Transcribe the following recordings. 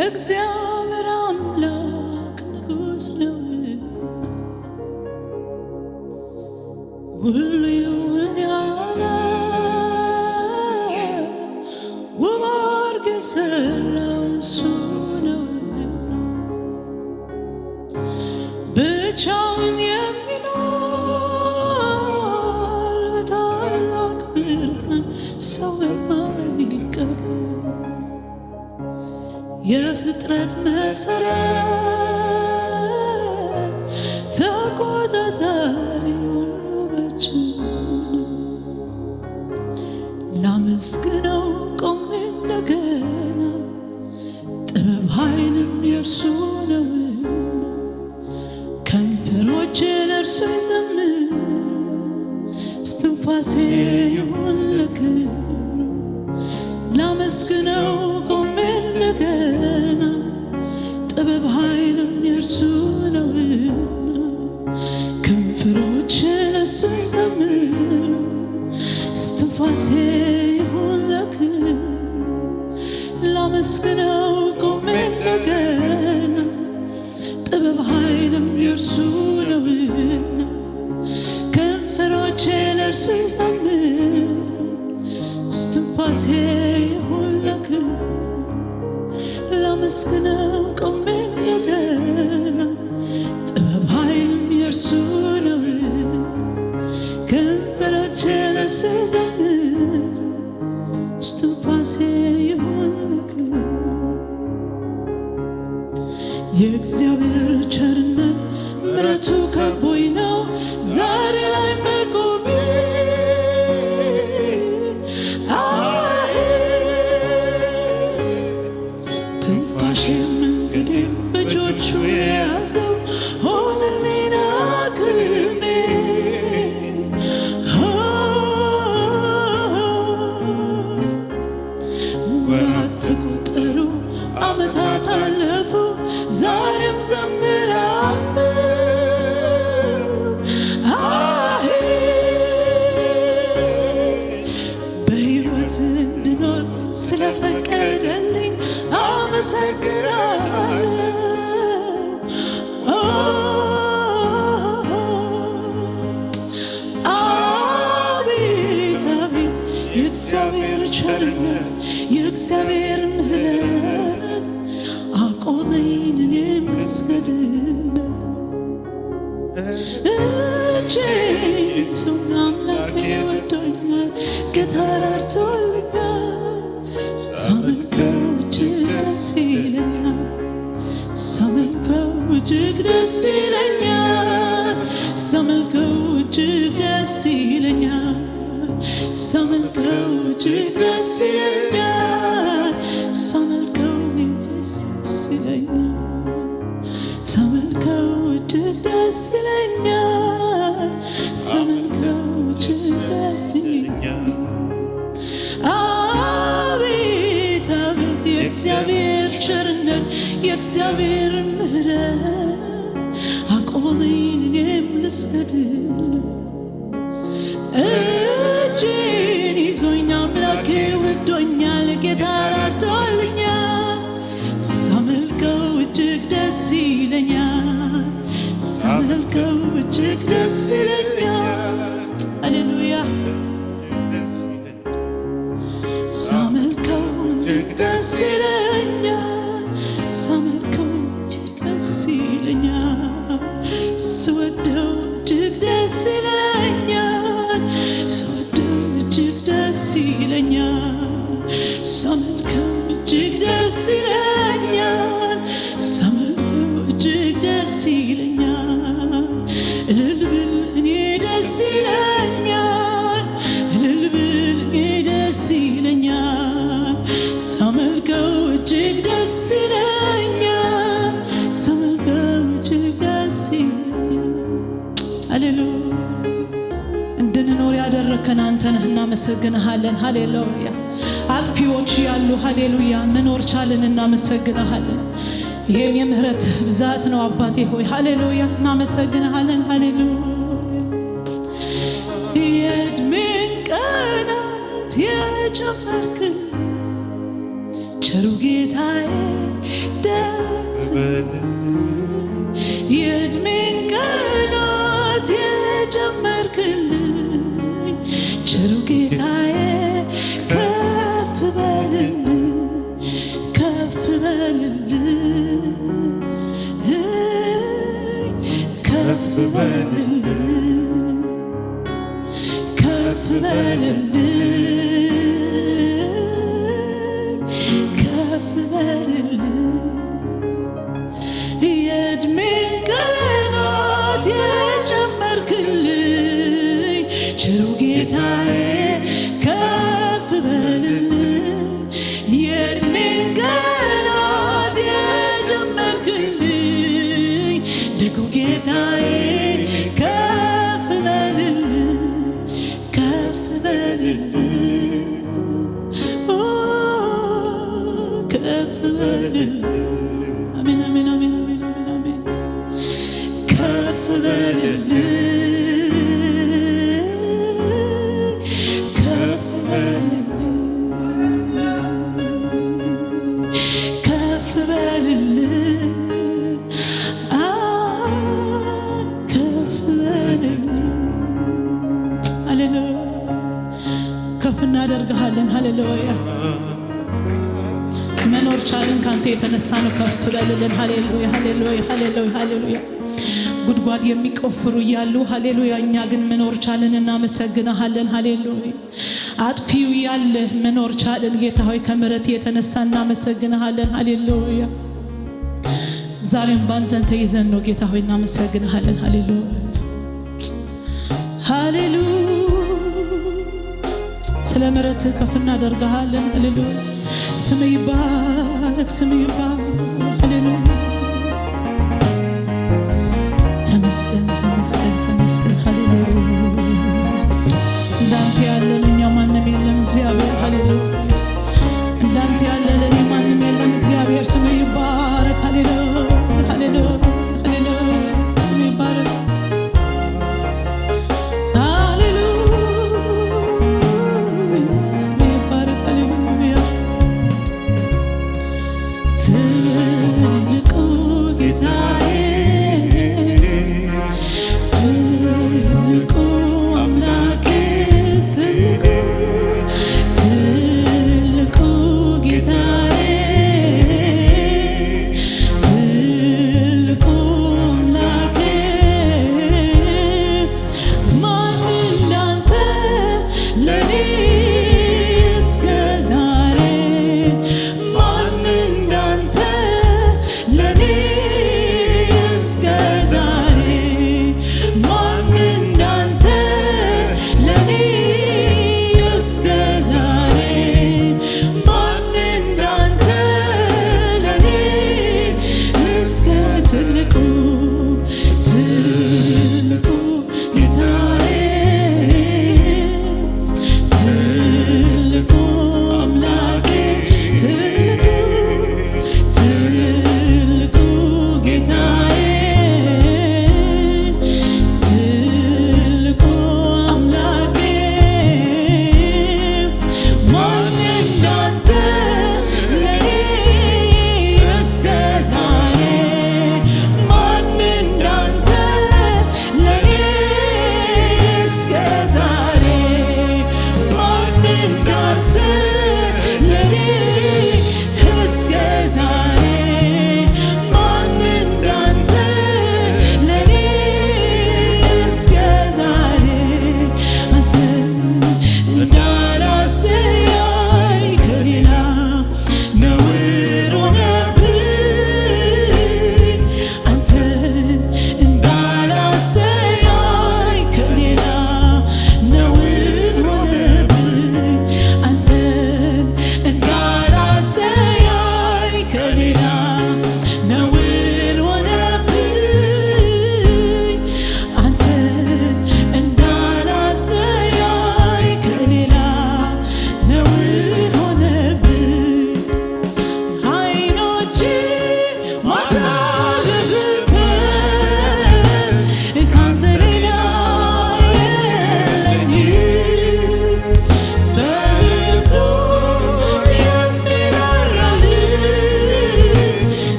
እግዚአብሔር አምላክ ንጉሥ ነውና ሁሉ ይሁን ያለ ውብ አድርጎ የሠራው እሱ ነውና ብቻውን የሚኖር በታላቅ ብርሃን ሰው የማይቀረው የፍጥረት መሠረት ተቆጣጣሪ ሁሉ በእጁ ነው። ላመስግነው ቆሜ እንደገና ጥበብ ኃይልም የእርሱ ነውና ከንፈሮቼ ለእርሱ ይዘምሩ እስትንፋሴ ይሁን ለክብሩ። ላመስግነው ቆሜ እንደገና ጥበብ ኃይልም የእርሱ ነውና ከንፈሮቼ ለእርሱ ይዘምሩ እስትንፋሴ ይሁን ለክብሩ። ላመስግነው ቆሜ እንደገና ጥበብ ኃይልም የእርሱ ነውና ከንፈሮቼ ለእርሱ ይዘምሩ እስትንፋሴ ይሁን ለክብሩ። ላመስግነው ቆሜ እንደገና ጥበብ ኃይልም የእርሱ ነውና ከንፈሮቼ ለእርሱ ይዘምሩ እስትንፋሴ ይሁን ለክብሩ። የእግዚአብሔር ቸርነት ምሕረቱ ከቦኝ ነው ዛሬ ላይ መቆሜ። ትንፋሼም እንግዲህ በእጆቹ የያዘው ሆነልኝ አቅሜ። ወራት ተቆጠሩ ዓመታት አለፉ ዛሬም ዘምራለሁ። በሕይወት እንድኖር ስለፈቀደልኝ አመሰግናለሁ። አቤት አቤት የእግዚአብሔር ቸርነት የእግዚአብሔር ምሕረት አቆመኝ እኔም ልስገድለት። እጄን ይዞኝ አምላኬ ወዶኛል ጌታ ረድቶኛል። ሳመልከው እጅግ ደስ ይለኛል ሳመልከው እጅግ ደስ ይለኛል ሳመልከው እጅግ ደስ ይለኛል ሳመልከው እጅግ ደስ ይለኛል ሳመልከው ደስ ይለኛል ሳመልከው እጅግ ደስ ይለኛል ሳመልከው እጅግ ደስ ይለኛል። አቤት አቤት የእግዚአብሔር ቸርነት የእግዚአብሔር ምሕረት አቆመኝ እኔም ልስገድለት። እጄን ይዞኝ አምላኬ ወዶኛል ጌታ ረድቶኛል። ሳመልከው እጅግ ደስ ይለኛል ሳመልከው እጅግ ደስ ይለኛል። ሃሌሉያ ሳመልከው እጅግ ደስ ይለኛል ሳመልከው እጅግ ደስ ይለኛል ስወደው እጅግ ደስ ይለኛል ስወደው እጅግ ደስ ይለኛል ሳመልከው እጅግ ደስ ይለኛል ሳመልከው እጅግ ደስ ይለኛል። እልል ብል እኔ ደስ ይለኛል እልል ብል እኔ ደስ ይለኛል ሳመልከው እጅግ ደስ ይለኛል ሳመልከው እጅግ ደስ ይለኛል። ሃሌሉያ እንድንኖር ያደረከን አንተ ነህ፣ እናመሰግንሃለን። ሃሌሉያ አጥፊዎች ያሉ ሃሌሉያ መኖር ቻልን፣ እናመሰግንሃለን። ይሄም የምህረት ብዛት ነው አባቴ ሆይ ሃሌሉያ እናመሰግንሃለን። ሃሌሉያ የዕድሜን ቀናት ጌታዬ ደስ የዕድሜን ቀናት የጨመርክልኝ ቸሩ ጌታዬ ከፍ በልልኝ ከፍ በልልኝ ከፍ በልልኝ ከፍ በልልኝ ከፍ በልልኝ የዕድሜን ቀናት የጨመርክልኝ ቸሩ ጌታዬ ከፍ በልልኝ የዕድሜን ቀናት የጨመርክልኝ ደጉ ጌታዬ ከፍ በልልኝ ከፍ በልልኝ ከፍ በልልኝ አሜን አሜን አሜን አሜን አሜን አሜን ከፍ በልልኝ ከፍ በልልኝ ከፍ በልልኝ ከፍ በልልኝ ሃሌሉያ ከፍ እናደርግሃለን ሃሌሉያ መኖር ቻልን ካንተ የተነሳ ነው ከፍ በልልን ሃሌሉያ ሃሌሉያ ሃሌሉያ ሃሌሉያ ጉድጓድ የሚቆፍሩ እያሉ ሃሌሉያ እኛ ግን መኖር ቻልን እናመሰግንሃለን ሃሌሉያ አጥፊው ያለ መኖር ቻልን ጌታ ሆይ ከምሕረት የተነሳ እናመሰግንሃለን ሃሌሉያ ዛሬም ባንተን ተይዘን ነው ጌታ ሆይ እናመሰግንሃለን ሃሌሉያ ሃሌሉያ ስለ ምሕረትህ ከፍ እናደርግሃለን ሃሌሉያ ስም ይባረክ ስም ይባረክ ሃሌሉያ ተመስገን ተመስገን ተመስገን ሃሌሉያ እንዳንተ ያለ ለእኛ ማንም የለም እግዚአብሔር ሃሌሉያ እንዳንተ ያለ ለእኔ ማንም የለም እግዚአብሔር ስም ይባረክ ሃሌሉያ ሃሌሉያ ሃሌሉያ ስም ይባረክ ትልቁ ጌታዬ ትልቁ አምላኬ ትልቁ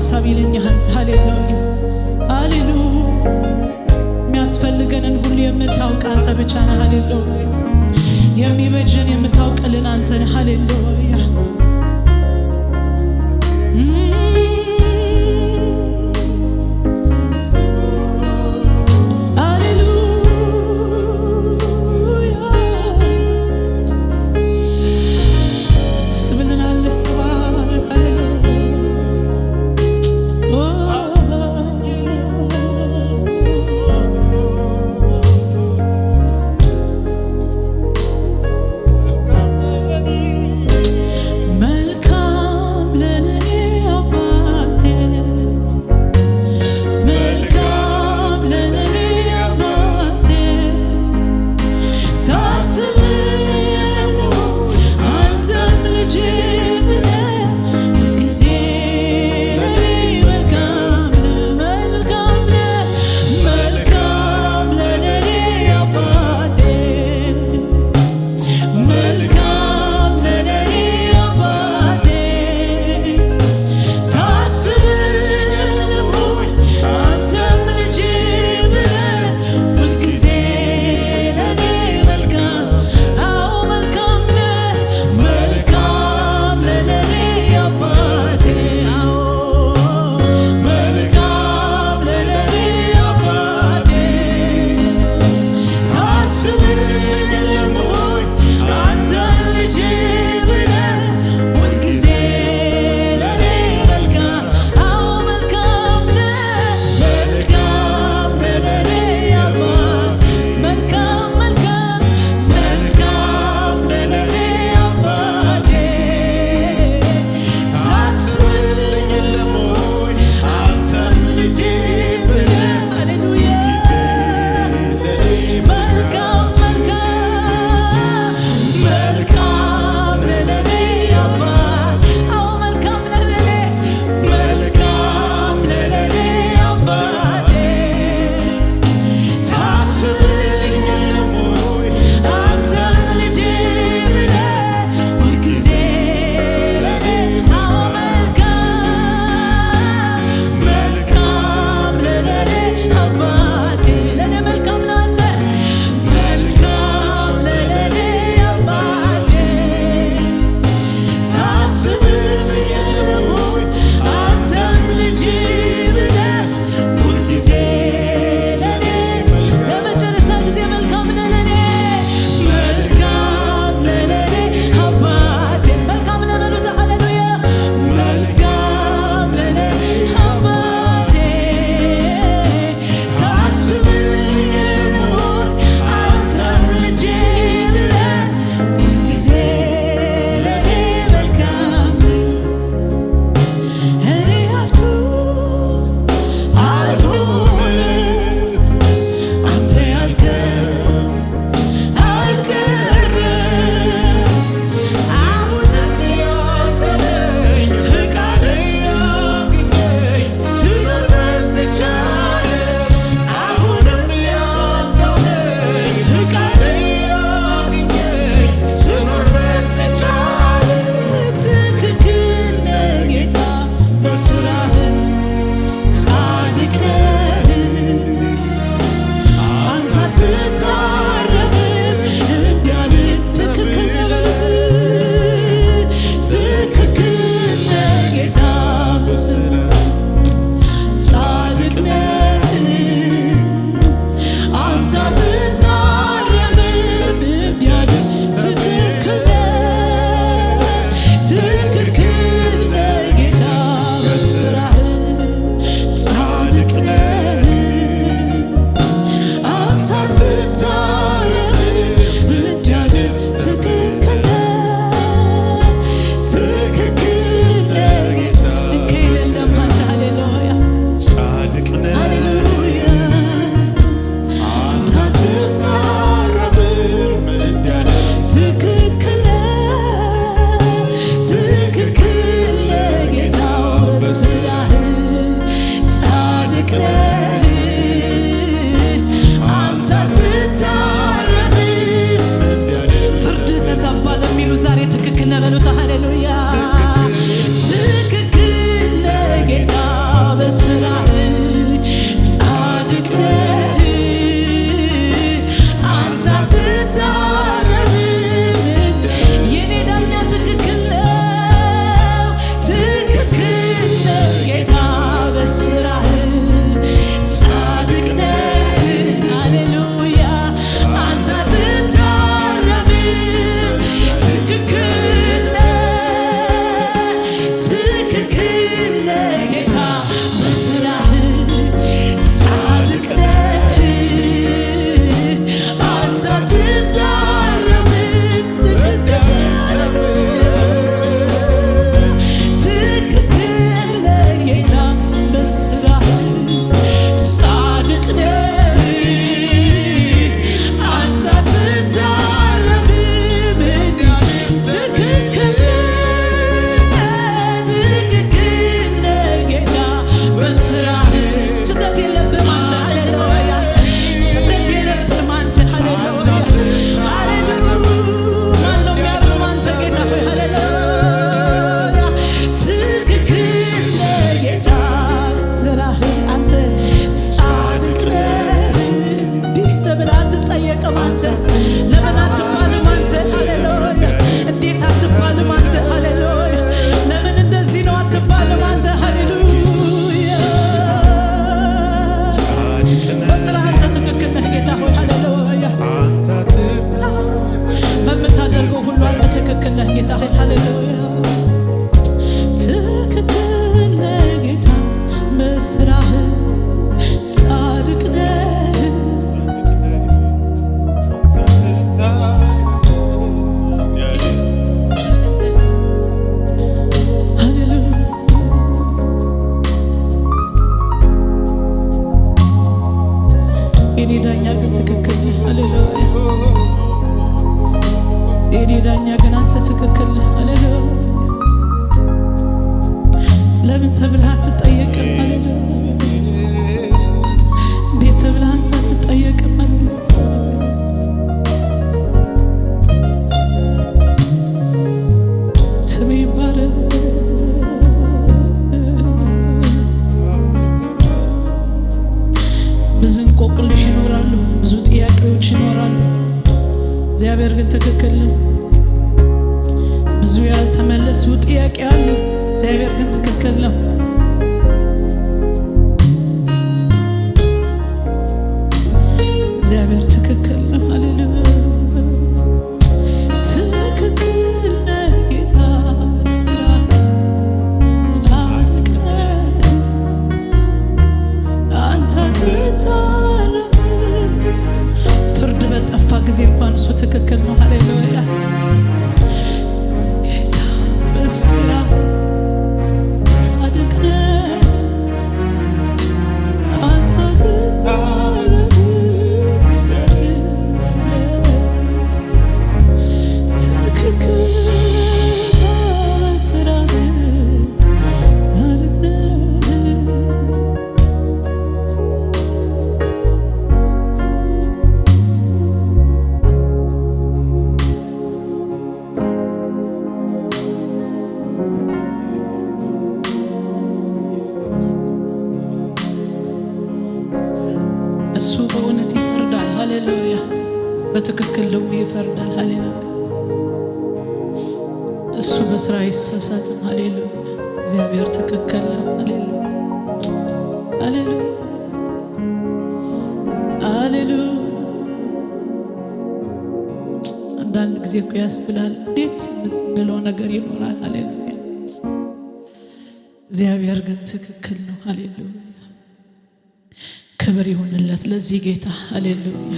ሀሳብ ይለኛል። ሃሌሉያ ሃሌሉያ። የሚያስፈልገንን ሁሉ የምታውቅ አንተ ብቻ ነህ። ሃሌሉያ። የሚበጀን የምታውቅልን አንተ ነህ። ሃሌሉያ የኔ ዳኛ ግን ትክክል ነህ። ሃሌሉያ የኔ ዳኛ ግን አንተ ትክክል ነህ። ሃሌሉያ ለምን ተብለህ አትጠየቅም? ሃሌሉያ እንዴት ተብለህ አንተ አትጠየቅም? ሃሌሉያ ስሜ ይባረክ። ብዙ እንቆቅልሽ ይኖራሉ፣ ብዙ ጥያቄዎች ይኖራሉ። እግዚአብሔር ግን ትክክል ነው። ብዙ ያልተመለሱ ጥያቄ አሉ። እግዚአብሔር ግን ትክክል ነው። እግዚአብሔር ትክክል ነው። ሃሌሉያ ትክክል ነህ ጌታ፣ ስራ ጻድቅ ነህ አንተ አትታረም። ፍርድ በጠፋ ጊዜ እንኳን እሱ ትክክል ነው። ሃሌሉያ ጌታ በስራ ጻድቅ ነህ አንተ አትታረም። ትክክል በስራ ጻድቅ ነህ። እሱ በእውነት ይፈርዳል። ሃሌሉያ በትክክል ደግሞ ይፈርዳል። ሃሌሉያ እሱ በስራ አይሳሳትም። ሃሌሉያ እግዚአብሔር ትክክል ነው። ሃሌሉያ ሃሌሉያ ሃሌሉያ አንዳንድ ጊዜ እኮ ያስብላል። እንዴት የምንለው ነገር ይኖራል። ሃሌሉያ እግዚአብሔር ግን ትክክል ነው። ሃሌሉያ ክብር ይሁንለት ለዚህ ጌታ። ሃሌሉያ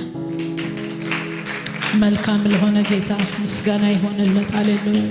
መልካም ለሆነ ጌታ ምስጋና ይሆንለት። ሃሌሉያ